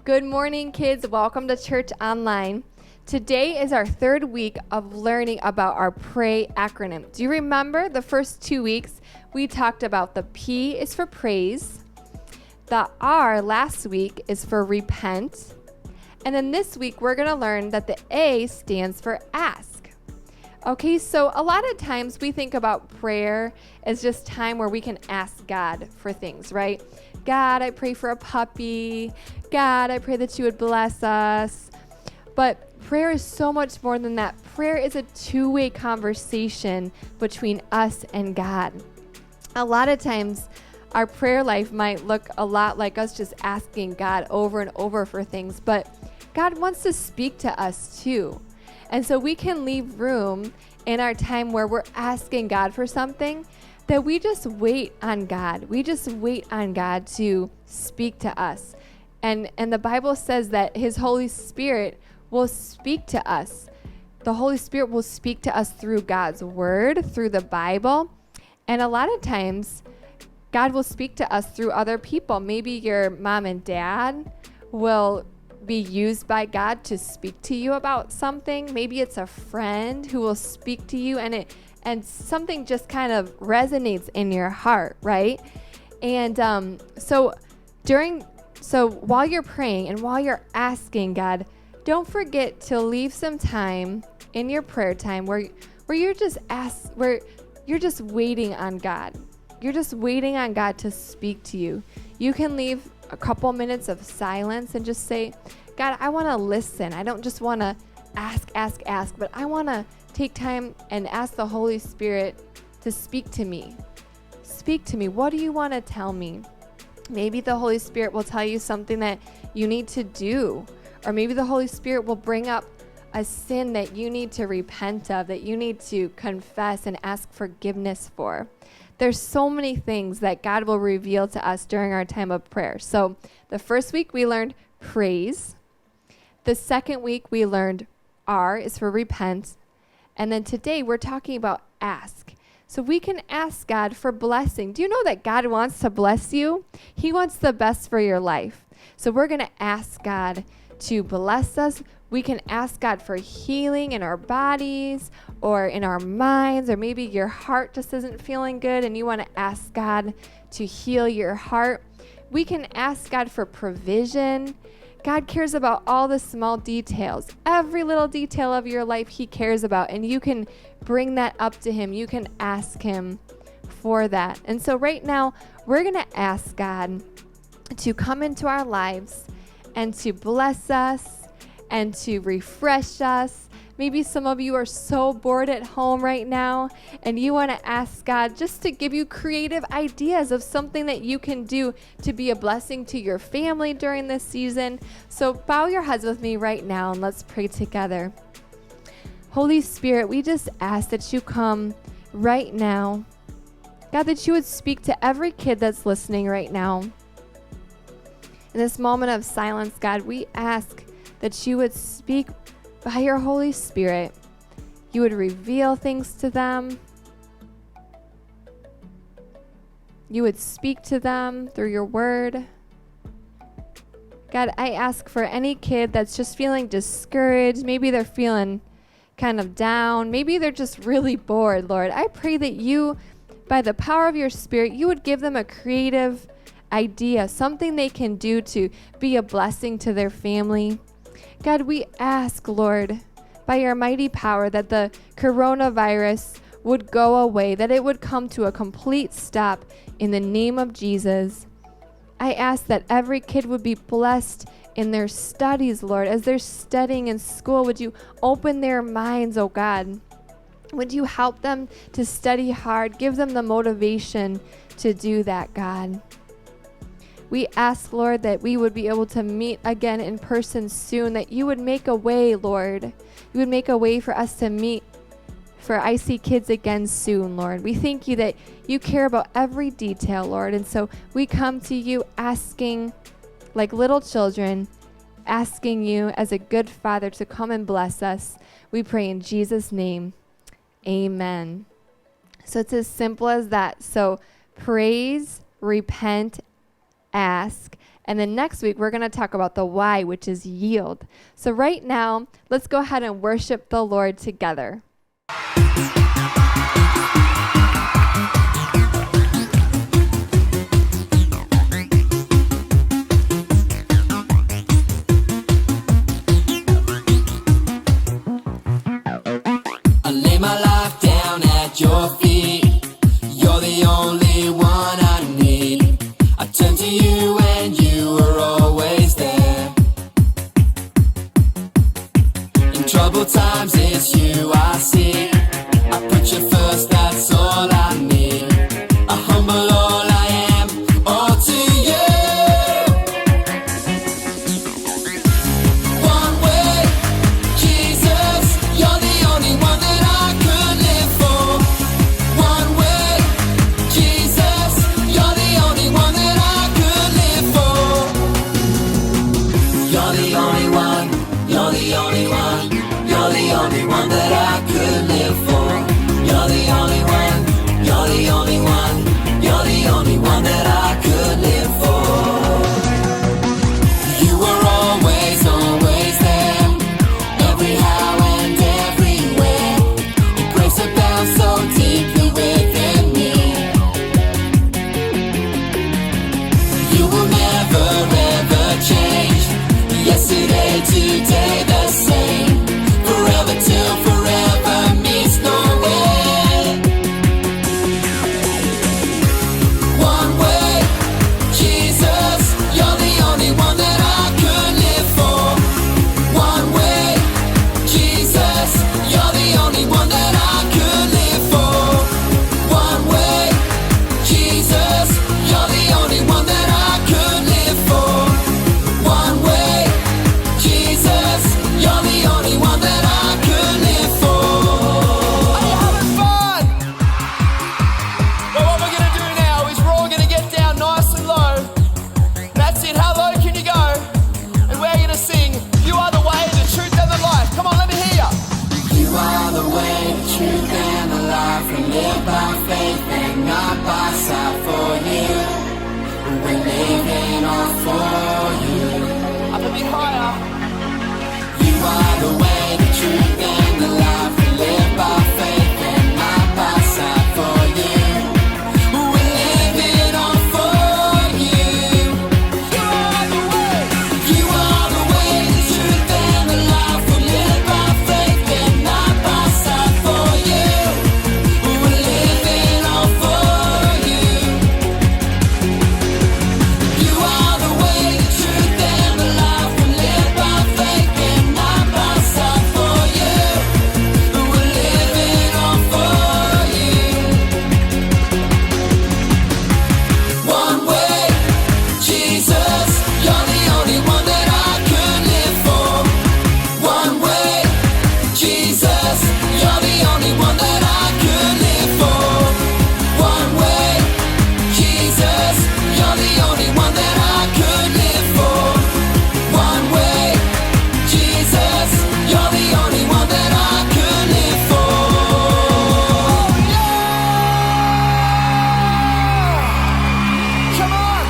Good morning, kids. Welcome to Church Online. Today is our third week of learning about our PRAY acronym. Do you remember the first 2 weeks we talked about the P is for praise, the R last week is for repent, and then this week we're going to learn that the A stands for ask. Okay, so a lot of times we think about prayer as just time where we can ask God for things, right? God, I pray for a puppy. God, I pray that you would bless us. But prayer is so much more than that. Prayer is a two-way conversation between us and God. A lot of times, our prayer life might look a lot like us just asking God over and over for things, but God wants to speak to us too. And so we can leave room in our time where we're asking God for something that we just wait on God. We just wait on God to speak to us. And the Bible says that His Holy Spirit will speak to us. The Holy Spirit will speak to us through God's Word, through the Bible. And a lot of times, God will speak to us through other people. Maybe your mom and dad will be used by God to speak to you about something. Maybe it's a friend who will speak to you and something just kind of resonates in your heart, right? And so while you're praying and while you're asking God, don't forget to leave some time in your prayer time where you're just waiting on God. You're just waiting on God to speak to you. You can leave a couple minutes of silence and just say, God, I want to listen. I don't just want to ask, but I want to take time and ask the Holy Spirit to speak to me. Speak to me. What do you want to tell me? Maybe the Holy Spirit will tell you something that you need to do. Or maybe the Holy Spirit will bring up a sin that you need to repent of, that you need to confess and ask forgiveness for. There's so many things that God will reveal to us during our time of prayer. So the first week we learned praise. The second week we learned R is for repent. And then today we're talking about ask. So we can ask God for blessing. Do you know that God wants to bless you? He wants the best for your life. So we're going to ask God to bless us. We can ask God for healing in our bodies or in our minds, or maybe your heart just isn't feeling good and you want to ask God to heal your heart. We can ask God for provision. God cares about all the small details. Every little detail of your life He cares about, and you can bring that up to Him. You can ask Him for that. And so right now, we're going to ask God to come into our lives and to bless us and to refresh us. Maybe some of you are so bored at home right now and you want to ask God just to give you creative ideas of something that you can do to be a blessing to your family during this season. So bow your heads with me right now and let's pray together. Holy Spirit, we just ask that you come right now. God, that you would speak to every kid that's listening right now. In this moment of silence, God, we ask that you would speak by your Holy Spirit. You would reveal things to them. You would speak to them through your word. God, I ask for any kid that's just feeling discouraged. Maybe they're feeling kind of down. Maybe they're just really bored, Lord. I pray that you, by the power of your Spirit, you would give them a creative idea, something they can do to be a blessing to their family. God, we ask, Lord, by your mighty power that the coronavirus would go away, that it would come to a complete stop in the name of Jesus. I ask that every kid would be blessed in their studies, Lord. As they're studying in school, would you open their minds, oh God? Would you help them to study hard? Give them the motivation to do that, God. We ask, Lord, that we would be able to meet again in person soon, that you would make a way, Lord. You would make a way for us to meet for I See Kids again soon, Lord. We thank you that you care about every detail, Lord. And so we come to you asking, like little children, asking you as a good father to come and bless us. We pray in Jesus' name. Amen. So it's as simple as that. So praise, repent, ask. And then next week, we're going to talk about the why, which is yield. So right now, let's go ahead and worship the Lord together. I lay my life down at your feet. You're the only one I need. I turn to you and you are always there. In troubled times it's you I see. I put you first, that's all I need. I humble all I am, all to you. One way, Jesus, you're the only one that I could live for. One way, Jesus, you're the only one that I could live for. You're the only one, you're the only one, you're the only one that I could live for. You're the only one, you're the only one, you're the only one that I could live for. You were always, always there, every how and everywhere. Your grace abounds so deeply within me. You will never ever change. Yesterday, today, the same. Forever till forever meets no end. One way, Jesus, you're the only one that I could live for. One way, Jesus, you're the only one that I could live for. One way, Jesus, you're the only one that I could live for. One way, Jesus, you're the only one that I could live for. Are you having fun? Well, what we're gonna do now is we're all gonna get down nice and low. That's it, how low can you go? And we're gonna sing, you are the way, the truth and the life. Come on, let me hear ya. You are the way, the truth and the life. We live by faith and not by sight. For you, we're living all for you. Up a bit higher. You are the way, the truth and the life. We live by faith and not by sight. For you, we're living all for you. You are the way. You are the way, the truth and the life. We live by faith and not by sight. For you, we're living all for you. You are the way, the truth and the life. We live by faith and not by sight. For you, we're living all for you. One way, Jesus, you're the only one that I could live for. One way, Jesus, you're the only one that I could live for. One way, Jesus, you're the only one that I could live for. One way, Jesus, you're the only one that I could live for. Yeah! Come on!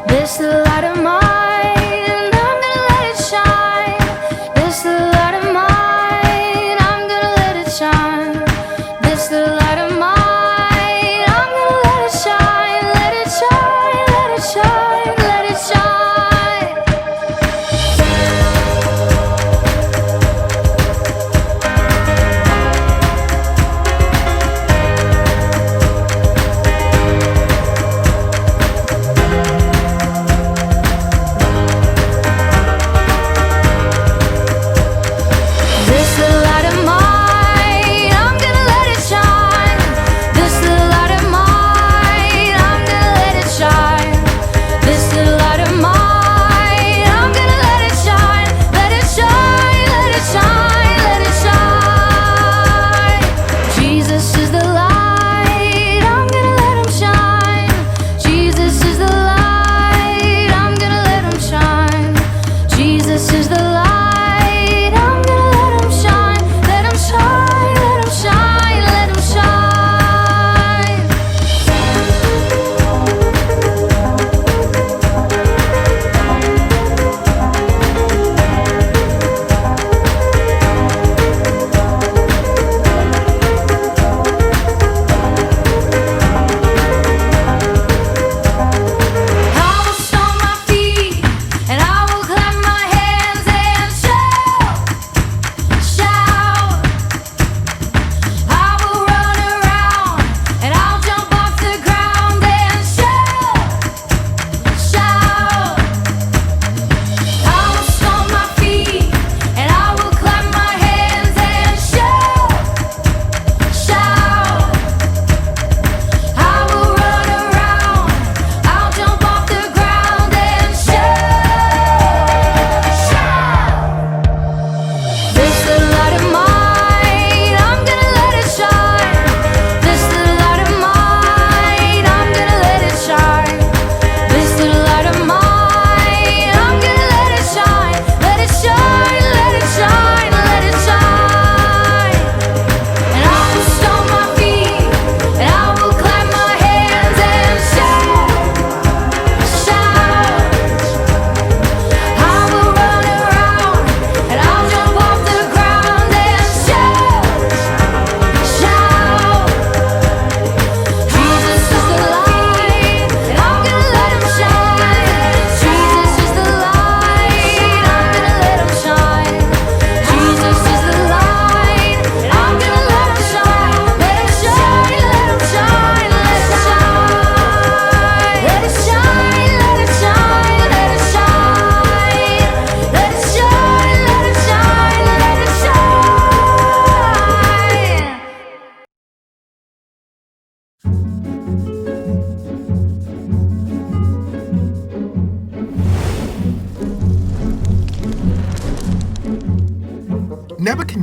This the light of mine, and I'm gonna let it shine. This the light of mine, I'm gonna let it shine. This the light of mine, I'm gonna let it shine. Let it shine, let it shine, let it shine.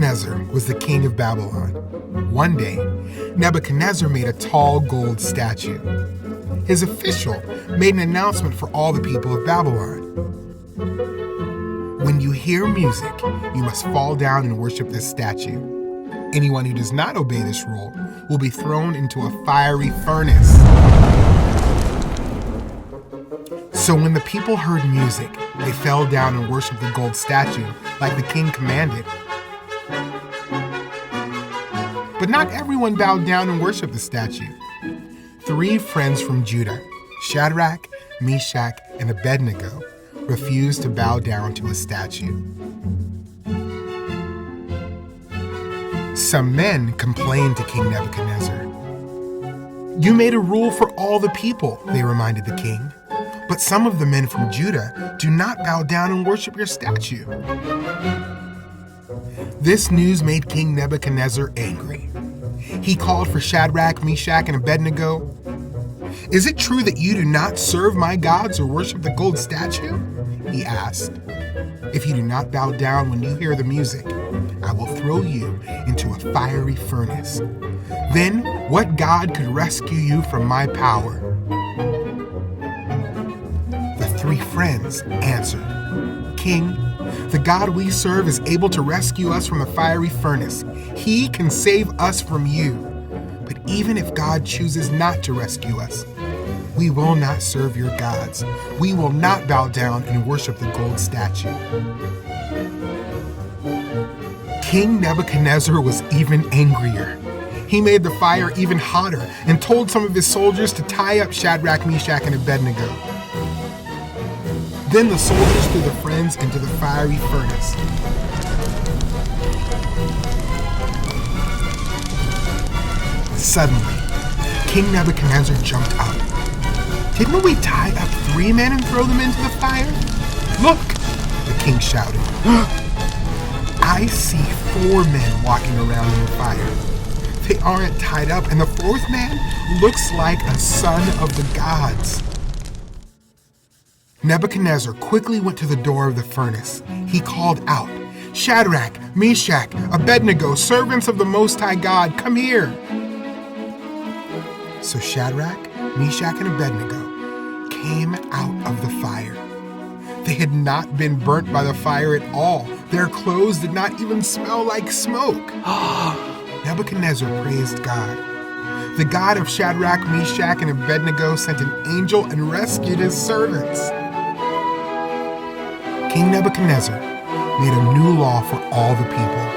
Nebuchadnezzar was the king of Babylon. One day, Nebuchadnezzar made a tall gold statue. His official made an announcement for all the people of Babylon. When you hear music, you must fall down and worship this statue. Anyone who does not obey this rule will be thrown into a fiery furnace. So when the people heard music, they fell down and worshiped the gold statue like the king commanded. But not everyone bowed down and worshiped the statue. 3 friends from Judah, Shadrach, Meshach, and Abednego, refused to bow down to a statue. Some men complained to King Nebuchadnezzar. "You made a rule for all the people," they reminded the king. "But some of the men from Judah do not bow down and worship your statue." This news made King Nebuchadnezzar angry. He called for Shadrach, Meshach, and Abednego. "Is it true that you do not serve my gods or worship the gold statue?" he asked. "If you do not bow down when you hear the music, I will throw you into a fiery furnace. Then what God could rescue you from my power?" The 3 friends answered, "King, the God we serve is able to rescue us from a fiery furnace. He can save us from you. But even if God chooses not to rescue us, we will not serve your gods. We will not bow down and worship the gold statue." King Nebuchadnezzar was even angrier. He made the fire even hotter and told some of his soldiers to tie up Shadrach, Meshach, and Abednego. Then the soldiers threw the friends into the fiery furnace. Suddenly, King Nebuchadnezzar jumped up. "Didn't we tie up 3 men and throw them into the fire? Look!" the king shouted. "I see 4 men walking around in the fire. They aren't tied up, and the 4th man looks like a son of the gods." Nebuchadnezzar quickly went to the door of the furnace. He called out, "Shadrach, Meshach, Abednego, servants of the Most High God, come here." So Shadrach, Meshach, and Abednego came out of the fire. They had not been burnt by the fire at all. Their clothes did not even smell like smoke. Nebuchadnezzar praised God. The God of Shadrach, Meshach, and Abednego sent an angel and rescued his servants. King Nebuchadnezzar made a new law for all the people.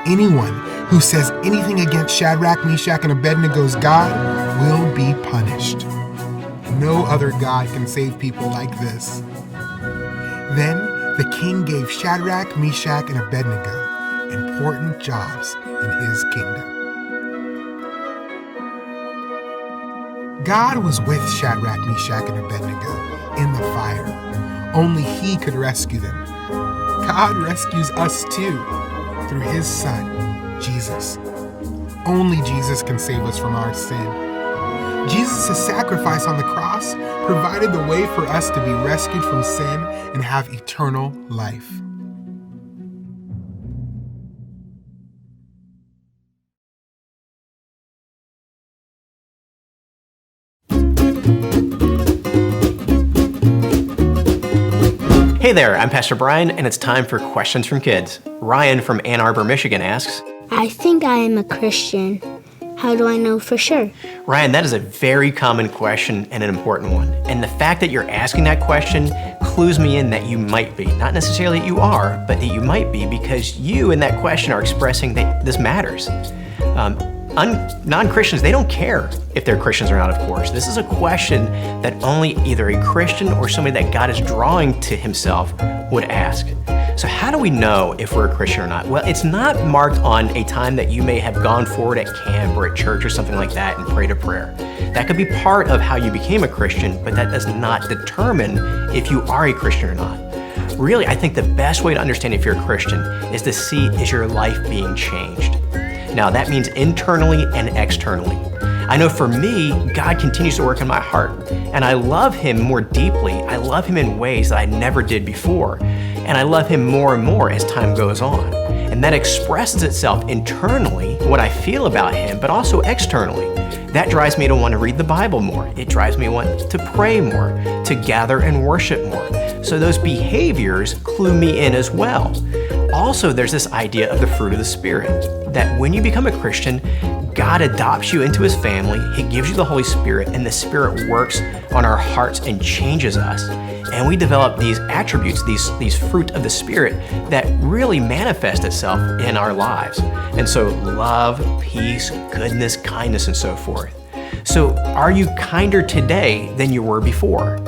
Anyone who says anything against Shadrach, Meshach, and Abednego's God will be punished. No other God can save people like this. Then the king gave Shadrach, Meshach, and Abednego important jobs in his kingdom. God was with Shadrach, Meshach, and Abednego in the fire. Only he could rescue them. God rescues us too, through his Son, Jesus. Only Jesus can save us from our sin. Jesus' sacrifice on the cross provided the way for us to be rescued from sin and have eternal life. Hey there, I'm Pastor Brian, and it's time for Questions from Kids. Ryan from Ann Arbor, Michigan asks, I think I am a Christian. How do I know for sure? Ryan, that is a very common question and an important one. And the fact that you're asking that question clues me in that you might be. Not necessarily that you are, but that you might be, because you in that question are expressing that this matters. Non-Christians, they don't care if they're Christians or not, of course. This is a question that only either a Christian or somebody that God is drawing to himself would ask. So how do we know if we're a Christian or not? Well, it's not marked on a time that you may have gone forward at camp or at church or something like that and prayed a prayer. That could be part of how you became a Christian, but that does not determine if you are a Christian or not. Really, I think the best way to understand if you're a Christian is to see, is your life being changed? Now, that means internally and externally. I know for me, God continues to work in my heart, and I love him more deeply. I love him in ways that I never did before, and I love him more and more as time goes on. And that expresses itself internally, what I feel about Him, but also externally. That drives me to want to read the Bible more. It drives me to want to pray more, to gather and worship more. So those behaviors clue me in as well. Also, there's this idea of the fruit of the Spirit, that when you become a Christian, God adopts you into His family, He gives you the Holy Spirit, and the Spirit works on our hearts and changes us. And we develop these attributes, these fruit of the Spirit that really manifest itself in our lives. And so love, peace, goodness, kindness, and so forth. So are you kinder today than you were before?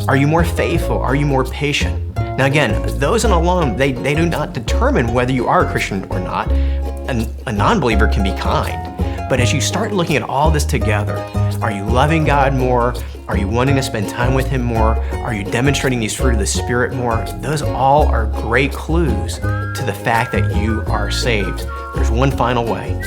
Are you more faithful? Are you more patient? Now again, those in alone, they do not determine whether you are a Christian or not. A non-believer can be kind. But as you start looking at all this together, are you loving God more? Are you wanting to spend time with Him more? Are you demonstrating these fruit of the Spirit more? Those all are great clues to the fact that you are saved. There's one final way.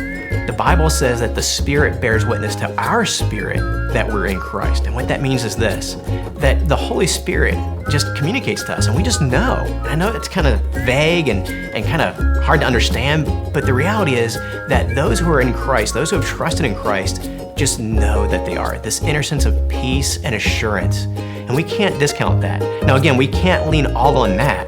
The Bible says that the Spirit bears witness to our spirit that we're in Christ. And what that means is this, that the Holy Spirit just communicates to us and we just know. And I know it's kind of vague and kind of hard to understand, but the reality is that those who are in Christ, those who have trusted in Christ, just know that they are. This inner sense of peace and assurance. And we can't discount that. Now again, we can't lean all on that,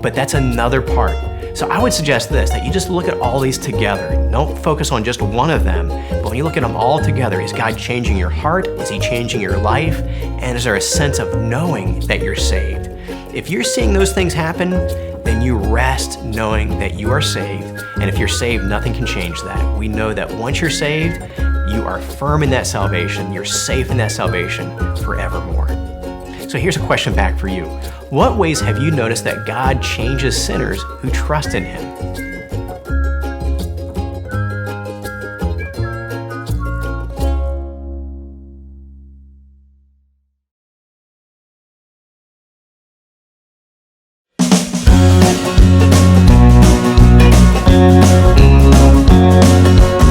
but that's another part. So I would suggest this, that you just look at all these together. Don't focus on just one of them, but when you look at them all together, is God changing your heart? Is He changing your life? And is there a sense of knowing that you're saved? If you're seeing those things happen, then you rest knowing that you are saved. And if you're saved, nothing can change that. We know that once you're saved, you are firm in that salvation. You're safe in that salvation forevermore. So here's a question back for you. What ways have you noticed that God changes sinners who trust in Him?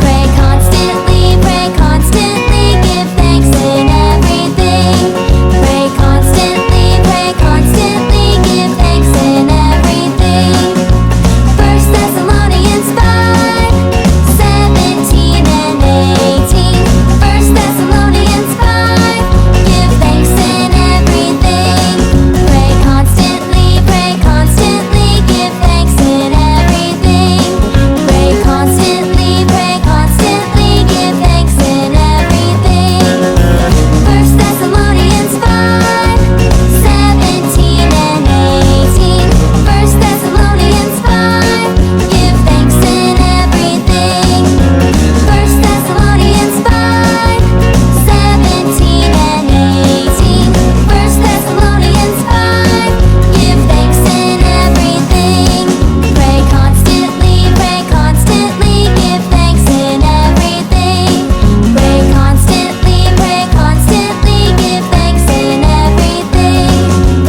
Pray constantly, give thanks in everything. Pray constantly, give thanks in everything. 1 Thessalonians 5, 17 and 18. 1 Thessalonians 5, give thanks in everything. Pray constantly, give thanks in everything. Pray constantly, give thanks in everything. 1 Thessalonians 5, 17 and 18. 1 Thessalonians 5, give thanks in everything. 1 Thessalonians 5, 17 and 18. 1 Thessalonians 5, give thanks in everything. Pray constantly, give thanks in everything. Pray constantly, give thanks in everything.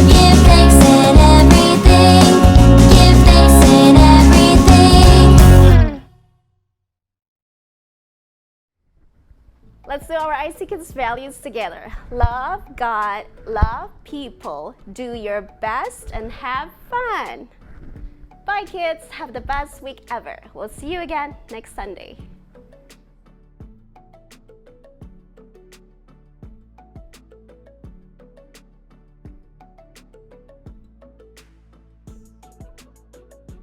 Give thanks in everything. Give thanks in everything. Let's do our IC Kids values together. Love God, love people, do your best, and have fun. Bye kids, have the best week ever. We'll see you again next Sunday.